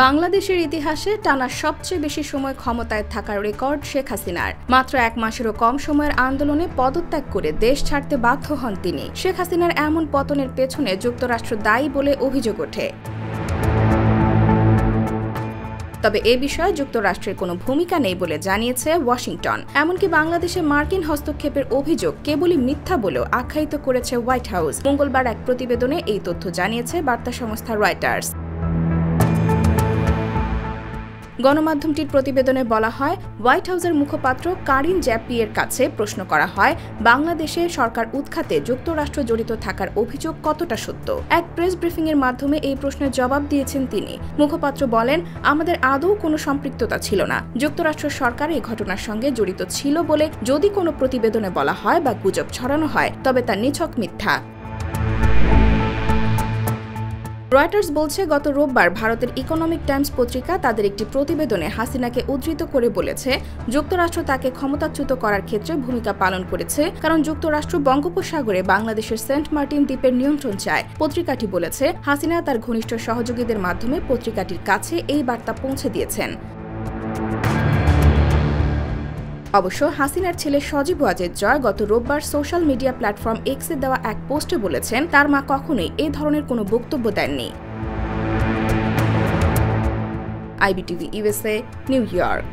বাংলাদেশের ইতিহাসে টানা সবচেয়ে বেশি সময় ক্ষমতায় থাকার রেকর্ড শেখ হাসিনার। মাত্র এক মাসেরও কম সময়ের আন্দোলনে পদত্যাগ করে দেশ ছাড়তে বাধ্য হন তিনি। শেখ হাসিনার এমন পতনের পেছনে যুক্তরাষ্ট্র দায়ী বলে অভিযোগ ওঠে। তবে এ বিষয়ে যুক্তরাষ্ট্রের কোনো ভূমিকা নেই বলে জানিয়েছে ওয়াশিংটন। এমনকি বাংলাদেশে মার্কিন হস্তক্ষেপের অভিযোগ কেবলই মিথ্যা বলেও আখ্যায়িত করেছে হোয়াইট হাউস। মঙ্গলবার এক প্রতিবেদনে এই তথ্য জানিয়েছে বার্তা সংস্থা রয়টার্স। গণমাধ্যমটির প্রতিবেদনে বলা হয়, হোয়াইট হাউসের মুখপাত্র কারিন জ্যাপিয়ের কাছে প্রশ্ন করা হয়, বাংলাদেশে সরকার উৎখাতে যুক্তরাষ্ট্র জড়িত থাকার অভিযোগ কতটা সত্য। এক প্রেস ব্রিফিংয়ের মাধ্যমে এই প্রশ্নের জবাব দিয়েছেন তিনি। মুখপাত্র বলেন, আমাদের আদৌ কোনো সম্পৃক্ততা ছিল না। যুক্তরাষ্ট্র সরকার এই ঘটনার সঙ্গে জড়িত ছিল বলে যদি কোনো প্রতিবেদনে বলা হয় বা গুজব ছড়ানো হয়, তবে তা নিছক মিথ্যা। রয়টার্স বলছে, গত রোববার ভারতের ইকোনমিক টাইমস পত্রিকা তাদের একটি প্রতিবেদনে হাসিনাকে উদ্ধৃত করে বলেছে, যুক্তরাষ্ট্র তাকে ক্ষমতাচ্যুত করার ক্ষেত্রে ভূমিকা পালন করেছে, কারণ যুক্তরাষ্ট্র বঙ্গোপসাগরে বাংলাদেশের সেন্ট মার্টিন দ্বীপের নিয়ন্ত্রণ চায়। পত্রিকাটি বলেছে, হাসিনা তার ঘনিষ্ঠ সহযোগীদের মাধ্যমে পত্রিকাটির কাছে এই বার্তা পৌঁছে দিয়েছেন। অবশ্য হাসিনার ছেলে সজীব ওয়াজেদ জয় গত রোববার সোশ্যাল মিডিয়া প্ল্যাটফর্ম এক্সে দেওয়া এক পোস্টে বলেছেন, তার মা কখনোই এ ধরনের কোনো বক্তব্য দেননি। IBTV USA, new York.